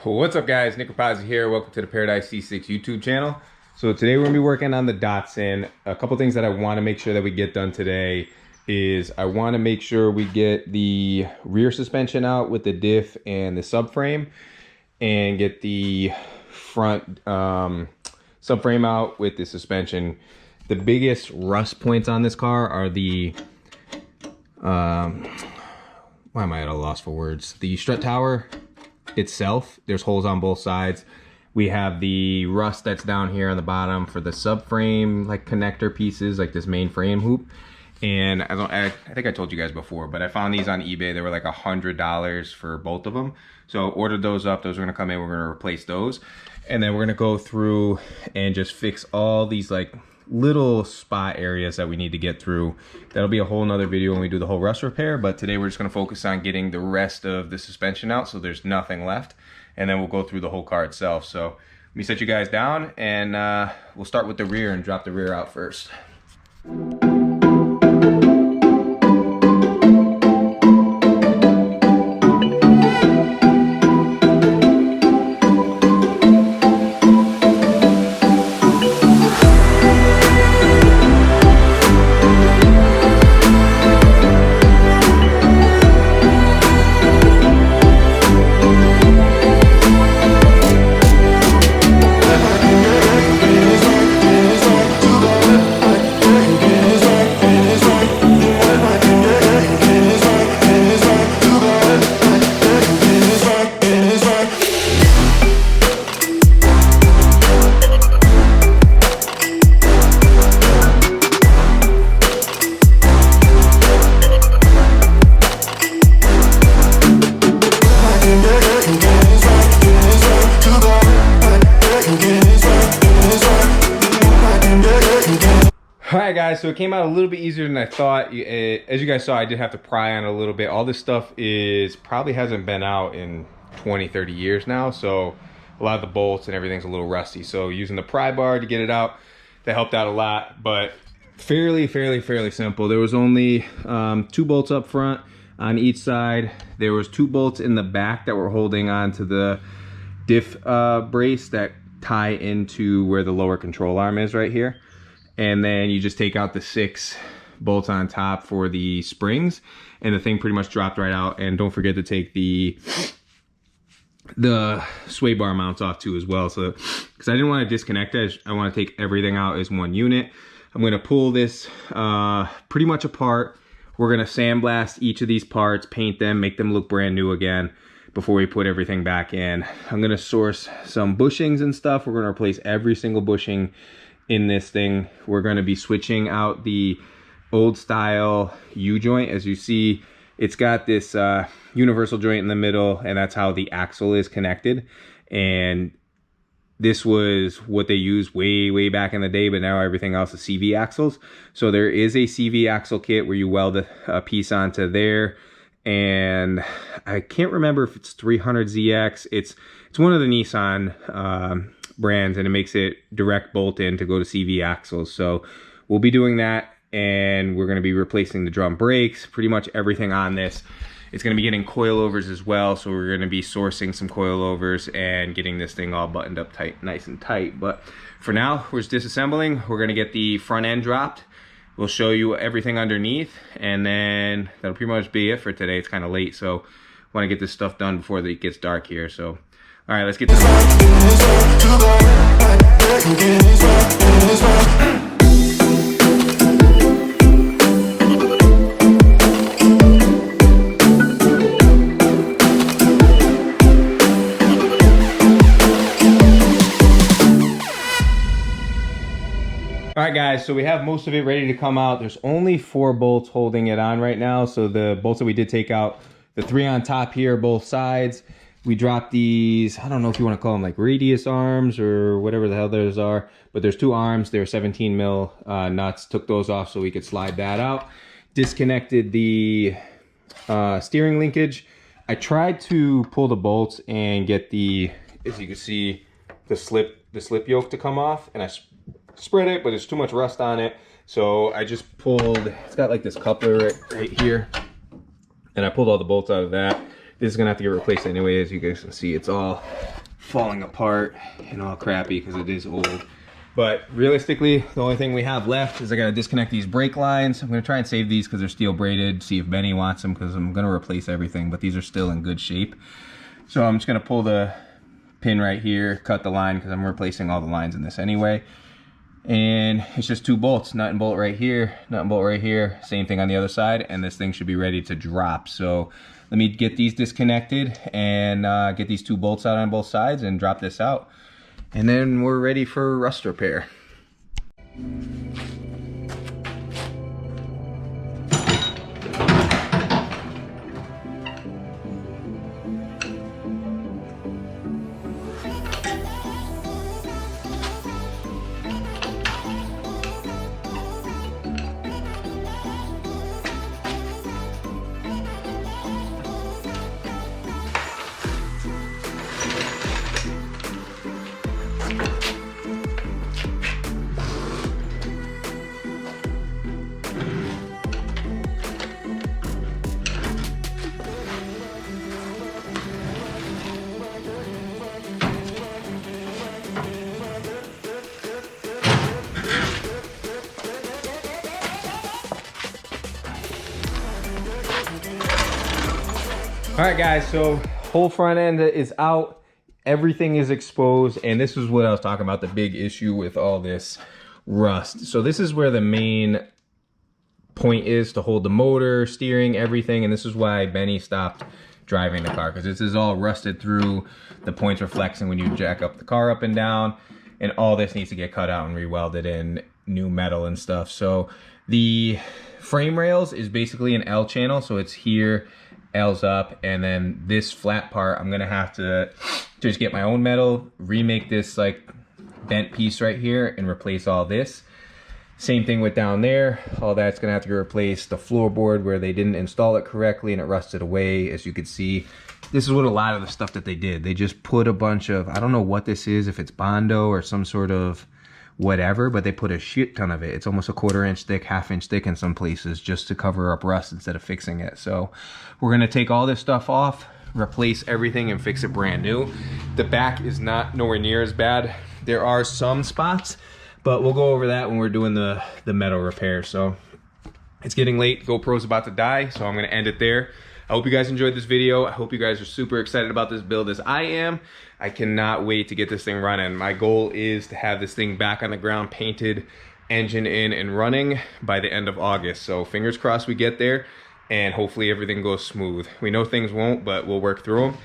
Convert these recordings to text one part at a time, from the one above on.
What's up, guys? Nick Rapazzi here. Welcome to the Paradise C6 YouTube channel. So today we're gonna be working on the Datsun. A couple things that I want to make sure that we get done today is I want to make sure we get the rear suspension out with the diff and the subframe, and get the front subframe out with the suspension. The biggest rust points on this car are the why am I at a loss for words? The strut tower itself. There's holes on both sides. We have the rust that's down here on the bottom for the subframe, like connector pieces, like this main frame hoop. And I think I told you guys before, but I found these on eBay. They were like $100 for both of them. So ordered those up. Those are gonna come in. We're gonna replace those, and then we're gonna go through and just fix all these like little spot areas that we need to get through. That'll be a whole nother video when we do the whole rust repair, but today we're just going to focus on getting the rest of the suspension out so there's nothing left, and then we'll go through the whole car itself. So let me set you guys down, and we'll start with the rear and drop the rear out first. Alright guys, so it came out a little bit easier than I thought. As you guys saw, I did have to pry on it a little bit. All this stuff probably hasn't been out in 20-30 years now, so a lot of the bolts and everything's a little rusty. So using the pry bar to get it out, that helped out a lot, but fairly simple. There was only 2 bolts up front on each side. There was 2 bolts in the back that were holding on to the diff brace that tie into where the lower control arm is right here. And then you just take out the 6 bolts on top for the springs, and the thing pretty much dropped right out. And don't forget to take the sway bar mounts off too as well. So because I didn't want to disconnect it, I want to take everything out as one unit. I'm going to pull this pretty much apart. We're going to sandblast each of these parts, paint them, make them look brand new again before we put everything back in. I'm going to source some bushings and stuff. We're going to replace every single bushing in this thing. We're going to be switching out the old style U-joint. As you see, it's got this universal joint in the middle, and that's how the axle is connected. And this was what they used way back in the day, but now everything else is CV axles. So there is a CV axle kit where you weld a piece onto there, and I can't remember if it's 300ZX. It's one of the Nissan brands, and it makes it direct bolt in to go to CV axles. So we'll be doing that, and we're going to be replacing the drum brakes, pretty much everything on this. It's going to be getting coilovers as well, so we're going to be sourcing some coilovers and getting this thing all buttoned up tight, nice and tight. But for now, we're just disassembling. We're going to get the front end dropped. We'll show you everything underneath, and then that'll pretty much be it for today. It's kind of late, so I want to get this stuff done before it gets dark here. So all right, let's get this. All right guys, so we have most of it ready to come out. There's only 4 bolts holding it on right now. So the bolts that we did take out, the 3 on top here, both sides. We dropped these, I don't know if you want to call them like radius arms or whatever the hell those are, but there's 2 arms. They're 17 mil nuts. Took those off so we could slide that out. Disconnected the steering linkage. I tried to pull the bolts and get the, as you can see, the slip yoke to come off, and I spread it, but there's too much rust on it. So I just pulled, it's got like this coupler right here, and I pulled all the bolts out of that. This is gonna have to get replaced anyway. As you guys can see, it's all falling apart and all crappy because it is old. But realistically, the only thing we have left is I gotta disconnect these brake lines. I'm gonna try and save these because they're steel braided, see if Benny wants them, because I'm gonna replace everything, but these are still in good shape. So I'm just gonna pull the pin right here, cut the line, because I'm replacing all the lines in this anyway. And it's just 2 bolts, nut and bolt right here, nut and bolt right here, same thing on the other side, and this thing should be ready to drop. So let me get these disconnected and get these 2 bolts out on both sides and drop this out. And then we're ready for rust repair. All right, guys, so whole front end is out. Everything is exposed, and this is what I was talking about, the big issue with all this rust. So this is where the main point is to hold the motor, steering, everything, and this is why Benny stopped driving the car, because this is all rusted through. The points are flexing when you jack up the car up and down, and all this needs to get cut out and re-welded in, new metal and stuff. So the frame rails is basically an L channel, so it's here, L's up, and then this flat part I'm gonna have to just get my own metal, remake this like bent piece right here and replace all this. Same thing with down there, all that's gonna have to be replaced. The floorboard where they didn't install it correctly and it rusted away, as you can see. This is what a lot of the stuff that they did. They just put a bunch of, I don't know what this is, if it's Bondo or some sort of whatever, but they put a shit ton of it. It's almost a 1/4 inch thick, 1/2 inch thick in some places, just to cover up rust instead of fixing it. So we're gonna take all this stuff off, replace everything, and fix it brand new. The back is nowhere near as bad. There are some spots, but we'll go over that when we're doing the metal repair. So it's getting late, GoPro's about to die, so I'm gonna end it there. I hope you guys enjoyed this video. I hope you guys are super excited about this build as I am. I cannot wait to get this thing running. My goal is to have this thing back on the ground, painted, engine in and running by the end of August. So fingers crossed we get there, and hopefully everything goes smooth. We know things won't, but we'll work through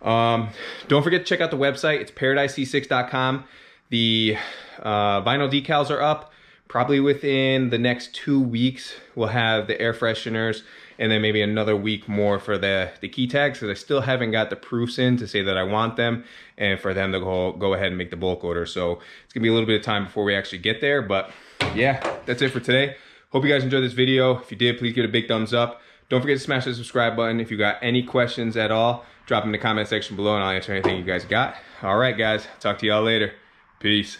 them. Don't forget to check out the website. It's paradisec6.com. The vinyl decals are up. Probably within the next 2 weeks, we'll have the air fresheners, and then maybe another week more for the key tags, because I still haven't got the proofs in to say that I want them, and for them to go ahead and make the bulk order. So it's gonna be a little bit of time before we actually get there, but yeah, that's it for today. Hope you guys enjoyed this video. If you did, please give it a big thumbs up. Don't forget to smash the subscribe button. If you got any questions at all, drop them in the comment section below and I'll answer anything you guys got. All right, guys, talk to y'all later. Peace.